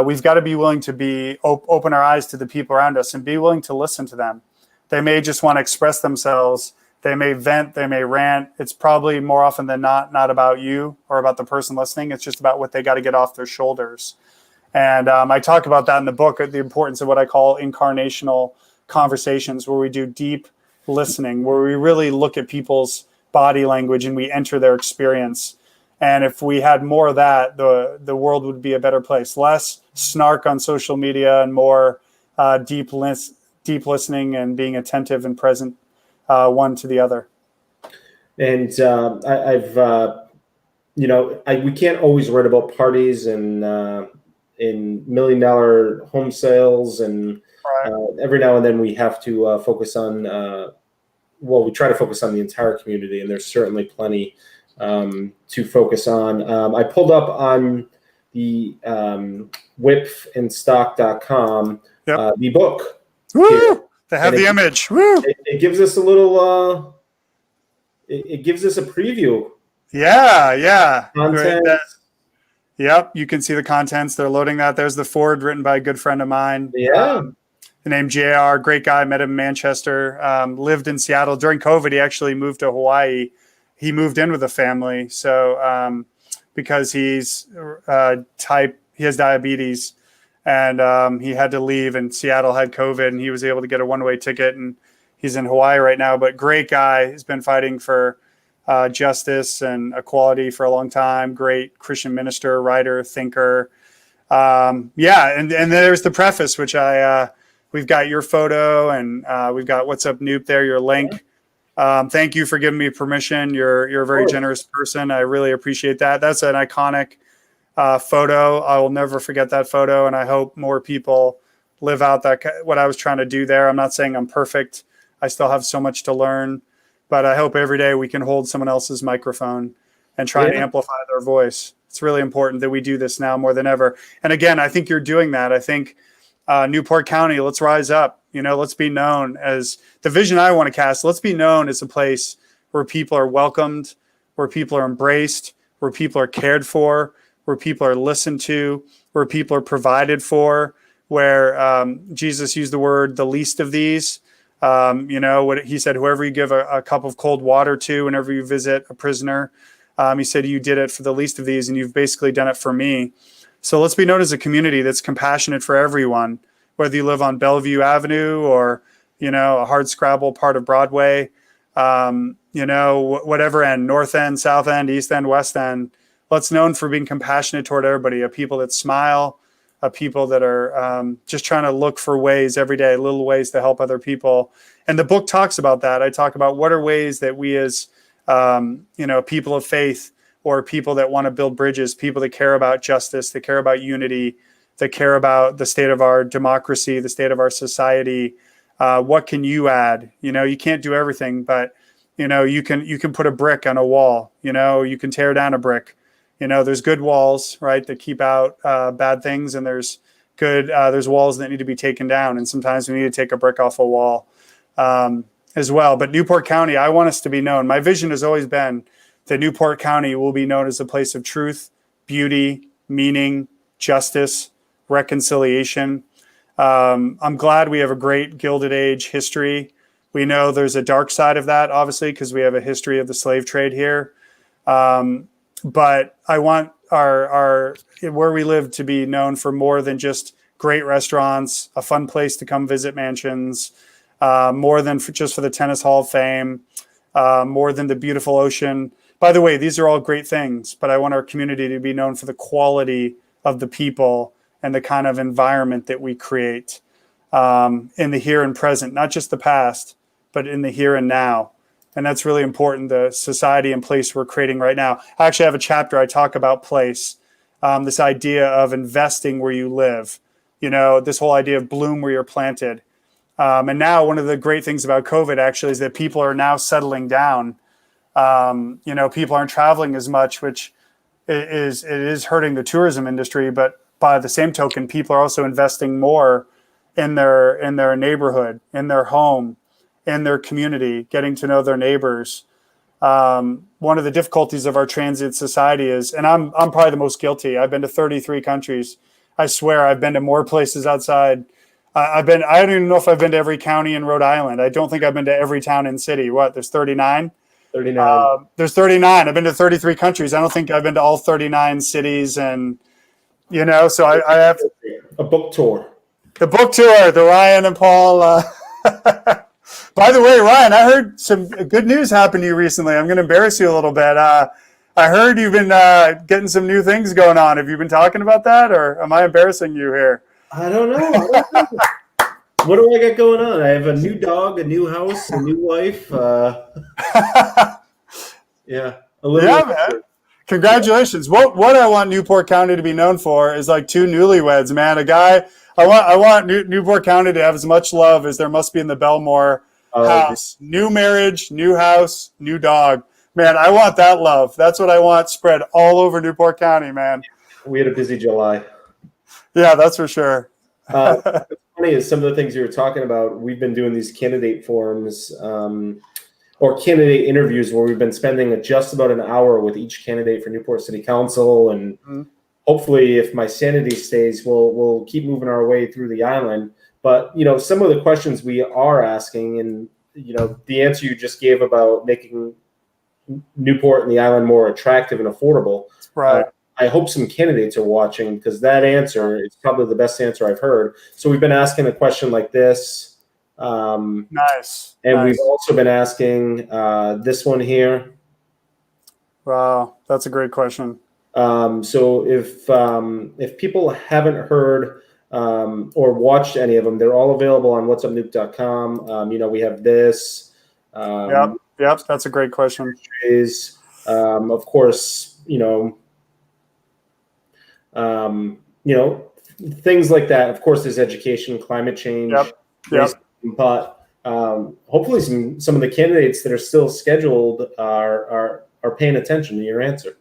We've got to be willing to open our eyes to the people around us and be willing to listen to them. They may just want to express themselves. They may vent, they may rant. It's probably more often than not about you or about the person listening. It's just about what they got to get off their shoulders. And I talk about that in the book, the importance of what I call incarnational conversations, where we do deep listening, where we really look at people's body language and we enter their experience. And if we had more of that, the world would be a better place. Less snark on social media and more deep listening and being attentive and present one to the other. And we can't always write about parties and $1 million home sales, and every now and then we have to focus on. We try to focus on the entire community, and there's certainly plenty to focus on. I pulled up on the whipandstock.com the book. Woo! They have the image. Woo! It gives us a little. It gives us a preview. Yeah. Content. Yep, you can see the contents. They're loading that. There's the forward written by a good friend of mine. Yeah. Named JR, great guy. Met him in Manchester. Lived in Seattle during COVID. He actually moved to Hawaii. He moved in with a family. So because he has diabetes, and he had to leave, and Seattle had COVID, and he was able to get a one-way ticket, and he's in Hawaii right now. But great guy. He's been fighting for justice and equality for a long time. Great Christian minister, writer, thinker. And there's the preface, which we've got your photo, and we've got What's Up Noop there, your link. Thank you for giving me permission. You're a very generous person. I really appreciate that. That's an iconic photo. I will never forget that photo, and I hope more people live out what I was trying to do there. I'm not saying I'm perfect. I still have so much to learn. But I hope every day we can hold someone else's microphone and try and amplify their voice. It's really important that we do this now more than ever. And again, I think you're doing that. I think Newport County, let's rise up. Let's be known as the vision I want to cast. Let's be known as a place where people are welcomed, where people are embraced, where people are cared for, where people are listened to, where people are provided for, where Jesus used the word, the least of these. What he said, whoever you give a cup of cold water to whenever you visit a prisoner, he said, you did it for the least of these, and you've basically done it for me. So let's be known as a community that's compassionate for everyone, whether you live on Bellevue Avenue or, a hardscrabble part of Broadway, whatever end, North End, South End, East End, West End. Let's known for being compassionate toward everybody, a people that smile, people that are just trying to look for ways every day, little ways to help other people. And the book talks about that. I talk about what are ways that we as, people of faith or people that want to build bridges, people that care about justice, that care about unity, that care about the state of our democracy, the state of our society. What can you add? You can't do everything, but you can put a brick on a wall. You can tear down a brick. There's good walls, right, that keep out bad things, and there's walls that need to be taken down, and sometimes we need to take a brick off a wall as well. But Newport County, I want us to be known. My vision has always been that Newport County will be known as a place of truth, beauty, meaning, justice, reconciliation. I'm glad we have a great Gilded Age history. We know there's a dark side of that, obviously, because we have a history of the slave trade here. But I want our where we live to be known for more than just great restaurants, a fun place to come visit mansions, more than just for the Tennis Hall of Fame, more than the beautiful ocean. By the way, these are all great things, but I want our community to be known for the quality of the people and the kind of environment that we create in the here and present, not just the past, but in the here and now. And that's really important, the society and place we're creating right now. I actually have a chapter I talk about place, this idea of investing where you live, this whole idea of bloom where you're planted. And now one of the great things about COVID actually is that people are now settling down. People aren't traveling as much, which is hurting the tourism industry. But by the same token, people are also investing more in their neighborhood, in their home, in their community, getting to know their neighbors. One of the difficulties of our transient society is, and I'm probably the most guilty. I've been to 33 countries. I swear I've been to more places outside. I don't even know if I've been to every county in Rhode Island. I don't think I've been to every town and city. What? There's 39? 39. There's 39. I've been to 33 countries. I don't think I've been to all 39 cities. And, so I have a book tour. The book tour, the Ryan and Paul. By the way, Ryan, I heard some good news happen to you recently. I'm going to embarrass you a little bit. I heard you've been getting some new things going on. Have you been talking about that, or am I embarrassing you here? I don't know. What do I got going on? I have a new dog, a new house, a new wife. Yeah. Man. Congratulations. What I want Newport County to be known for is like two newlyweds, man. I want Newport County to have as much love as there must be in the Belmore house. New marriage, new house, new dog. Man, I want that love. That's what I want spread all over Newport County, man. We had a busy July. Yeah, that's for sure. What's funny is some of the things you were talking about. We've been doing these candidate forums or candidate interviews where we've been spending just about an hour with each candidate for Newport City Council. And hopefully, if my sanity stays, we'll keep moving our way through the island. But, some of the questions we are asking and, the answer you just gave about making Newport and the island more attractive and affordable. Right. I hope some candidates are watching because that answer is probably the best answer I've heard. So we've been asking a question like this. Nice. And we've also been asking this one here. Wow, that's a great question. So if people haven't heard or watched any of them, they're all available on whatsupnuke.com. We have this. Yep, that's a great question. Is of course, things like that. Of course, there's education, climate change. Yep. But hopefully, some of the candidates that are still scheduled are paying attention to your answer.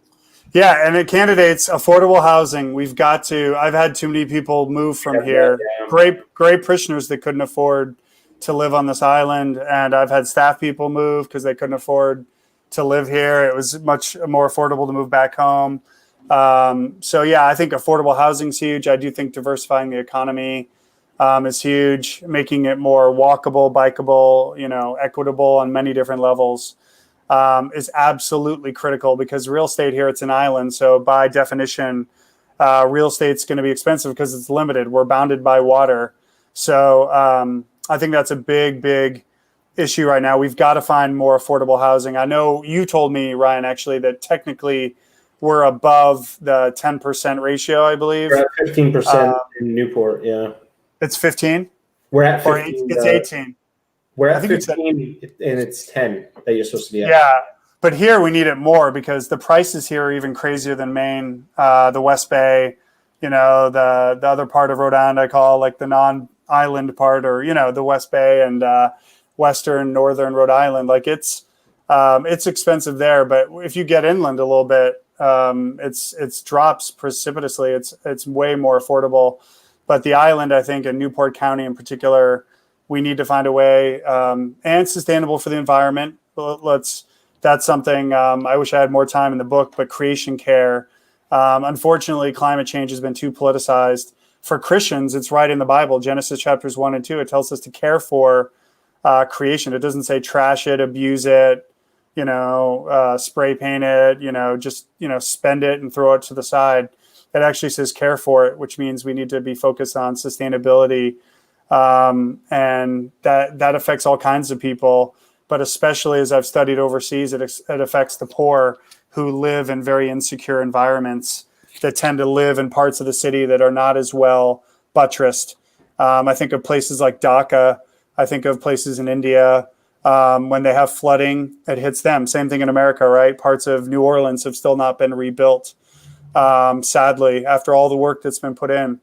Yeah, and the candidates, affordable housing. We've got to. I've had too many people move from here. Yeah. Great parishioners that couldn't afford to live on this island, and I've had staff people move because they couldn't afford to live here. It was much more affordable to move back home. So yeah, I think affordable housing is huge. I do think diversifying the economy is huge, making it more walkable, bikeable, equitable on many different levels is absolutely critical because real estate here, it's an island. So by definition, real estate's going to be expensive because it's limited. We're bounded by water. So I think that's a big issue right now. We've got to find more affordable housing. I know you told me, Ryan, actually, that technically we're above the 10% ratio, I believe. We're at 15% in Newport, yeah. It's 15? We're at 15. It's 18. We're at 15 and it's 10 that you're supposed to be at. Yeah, but here we need it more because the prices here are even crazier than Maine, the West Bay. the other part of Rhode Island I call like the non-island part, or the West Bay and western northern Rhode Island. Like it's expensive there, but if you get inland a little bit, it's drops precipitously. It's way more affordable. But the island, I think, in Newport County in particular, we need to find a way and sustainable for the environment. That's something I wish I had more time in the book, but creation care. Unfortunately, climate change has been too politicized. For Christians, it's right in the Bible, Genesis chapters 1 and 2. It tells us to care for creation. It doesn't say trash it, abuse it, spray paint it, just, spend it and throw it to the side. It actually says care for it, which means we need to be focused on sustainability. And that affects all kinds of people, but especially as I've studied overseas, it affects the poor who live in very insecure environments that tend to live in parts of the city that are not as well buttressed. I think of places like Dhaka. I think of places in India. When they have flooding, it hits them. Same thing in America, right? Parts of New Orleans have still not been rebuilt, sadly, after all the work that's been put in.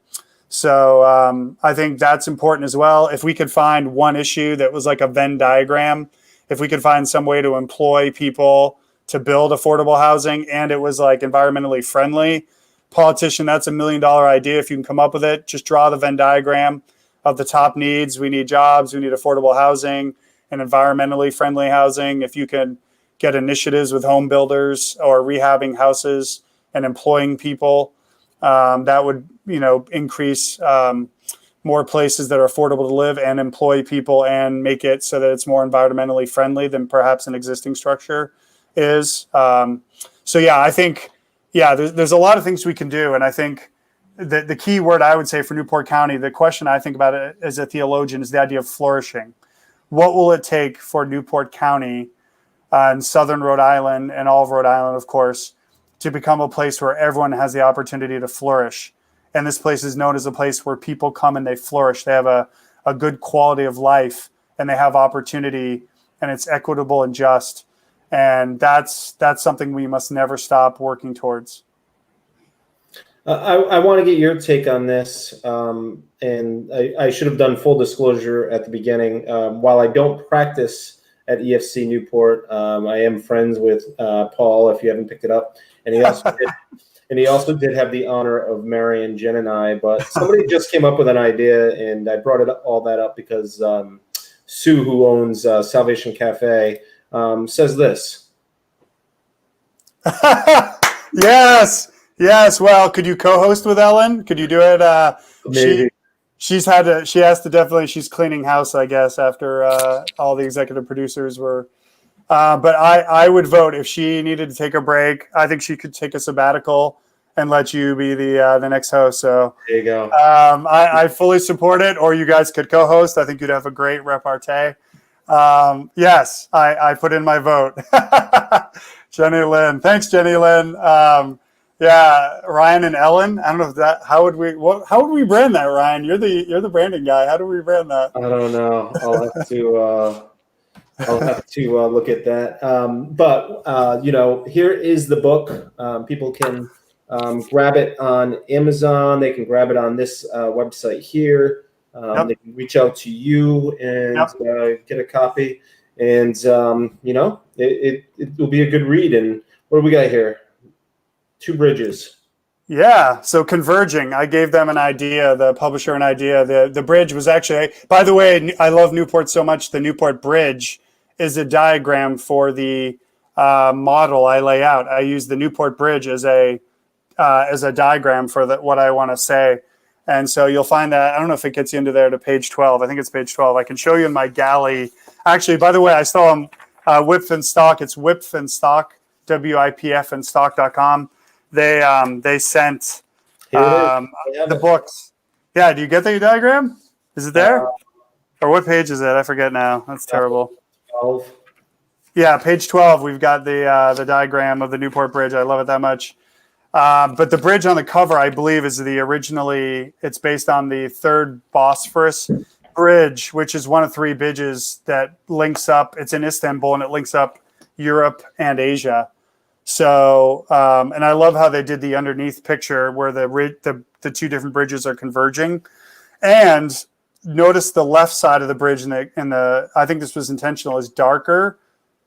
So I think that's important as well. If we could find one issue that was like a Venn diagram, if we could find some way to employ people to build affordable housing and it was like environmentally friendly, politician, that's $1 million idea. If you can come up with it, just draw the Venn diagram of the top needs. We need jobs, we need affordable housing and environmentally friendly housing. If you can get initiatives with home builders or rehabbing houses and employing people, that would, increase more places that are affordable to live and employ people and make it so that it's more environmentally friendly than perhaps an existing structure is. I think, there's a lot of things we can do. And I think the key word I would say for Newport County, the question I think about it as a theologian is the idea of flourishing. What will it take for Newport County and southern Rhode Island and all of Rhode Island, of course, to become a place where everyone has the opportunity to flourish? And this place is known as a place where people come and they flourish. They have a good quality of life and they have opportunity and it's equitable and just. And that's something we must never stop working towards. I want to get your take on this. And I should have done full disclosure at the beginning. While I don't practice at EFC Newport, I am friends with Paul, if you haven't picked it up. And he also did have the honor of marrying Jen and I, but somebody just came up with an idea, and I brought all that up because Sue, who owns Salvation Cafe, says this. Yes. Well, could you co-host with Ellen? Could you do it? Maybe. She's cleaning house, I guess, after all the executive producers were. But I would vote if she needed to take a break. I think she could take a sabbatical and let you be the next host. So there you go. I fully support it, or you guys could co-host. I think you'd have a great repartee. Yes, I put in my vote. Jenny Lynn. Thanks, Jenny Lynn. Ryan and Ellen. I don't know if how would we brand that, Ryan? You're the branding guy. How do we brand that? I don't know. I'll have to look at that. But here is the book. People can grab it on Amazon. They can grab it on this website here. They can reach out to you and get a copy. And, it will be a good read. And what do we got here? 2 bridges. Yeah. So Converging, I gave them an idea, the publisher an idea. The bridge was actually, by the way, I love Newport so much. The Newport Bridge is a diagram for the model I lay out. I use the Newport Bridge as a diagram for what I want to say. And so you'll find that, I don't know if it gets you into there to page 12. I think it's page 12. I can show you in my galley. Actually, by the way, I saw them Whip and Stock. It's Whip and Stock, WIPF and stock.com. They sent the books. Yeah, do you get the diagram? Is it there? Or what page is it? I forget now. That's terrible. 12. Yeah, page 12. We've got the diagram of the Newport Bridge. I love it that much. But the bridge on the cover, I believe, is it's based on the third Bosphorus Bridge, which is one of 3 bridges that links up. It's in Istanbul and it links up Europe and Asia. So, and I love how they did the underneath picture where the two different bridges are converging. And notice the left side of the bridge and the I think this was intentional, is darker.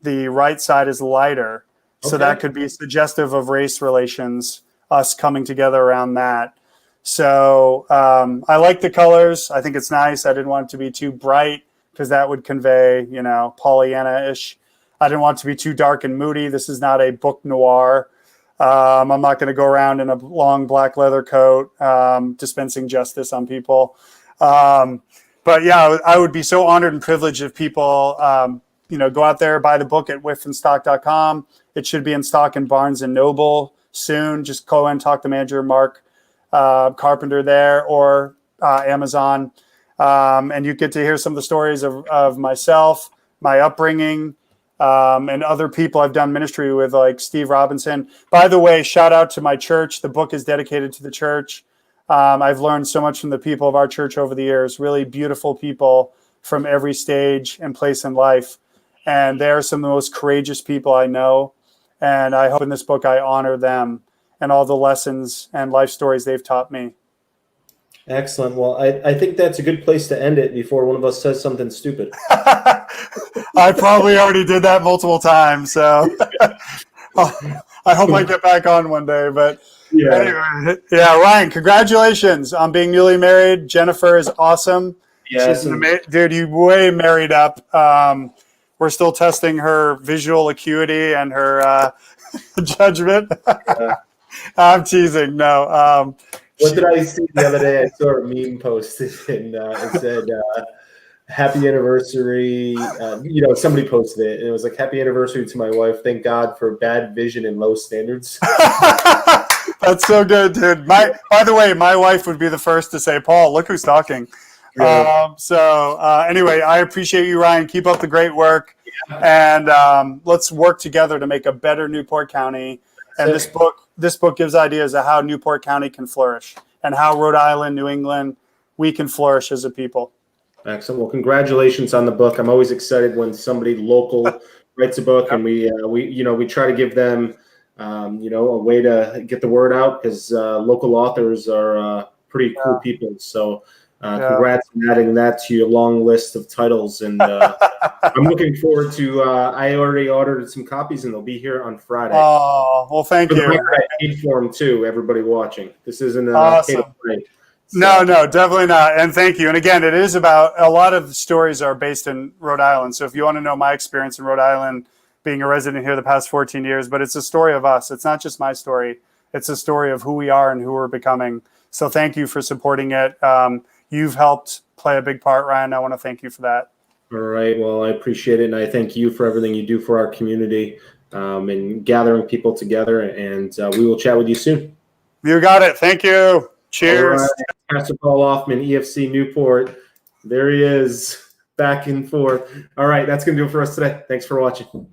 The right side is lighter. So that could be suggestive of race relations, us coming together around that. So I like the colors. I think it's nice. I didn't want it to be too bright because that would convey, Pollyanna-ish. I didn't want it to be too dark and moody. This is not a book noir. I'm not going to go around in a long black leather coat dispensing justice on people. But yeah, I would be so honored and privileged if people, go out there, buy the book at wifandstock.com. It should be in stock in Barnes and Noble soon. Just go and talk to manager Mark Carpenter there, or Amazon. And you get to hear some of the stories of myself, my upbringing, and other people I've done ministry with, like Steve Robinson. By the way, shout out to my church. The book is dedicated to the church. I've learned so much from the people of our church over the years, really beautiful people from every stage and place in life. And they are some of the most courageous people I know. And I hope in this book I honor them and all the lessons and life stories they've taught me. Excellent. Well, I think that's a good place to end it before one of us says something stupid. I probably already did that multiple times. So I hope I get back on one day. But anyway, Ryan, congratulations on being newly married. Jennifer is awesome. Yes. Dude, you way married up. We're still testing her visual acuity and her judgment. I'm teasing. No. What did I see the other day? I saw a meme posted, and it said, happy anniversary. Somebody posted it, and it was like, happy anniversary to my wife. Thank God for bad vision and low standards. That's so good, dude. By the way, my wife would be the first to say, Paul, look who's talking. Yeah. Anyway, I appreciate you, Ryan. Keep up the great work. And let's work together to make a better Newport County. And this book gives ideas of how Newport County can flourish and how Rhode Island, New England, we can flourish as a people. Excellent. Well, congratulations on the book. I'm always excited when somebody local writes a book, and we try to give them a way to get the word out, because local authors are pretty cool people. So congrats on adding that to your long list of titles. And I'm looking forward to, I already ordered some copies, and they'll be here on Friday. Oh, well, thank you. I paid for them too, everybody watching. This isn't awesome. So. No, definitely not. And thank you. And again, it is about, a lot of stories are based in Rhode Island. So if you want to know my experience in Rhode Island, being a resident here the past 14 years, but it's a story of us. It's not just my story. It's a story of who we are and who we're becoming. So thank you for supporting it. You've helped play a big part, Ryan. I want to thank you for that. All right. Well, I appreciate it. And I thank you for everything you do for our community and gathering people together. And we will chat with you soon. You got it. Thank you. Cheers. All right. Pastor Paul Hoffman, EFC Newport. There he is, back and forth. All right. That's going to do it for us today. Thanks for watching.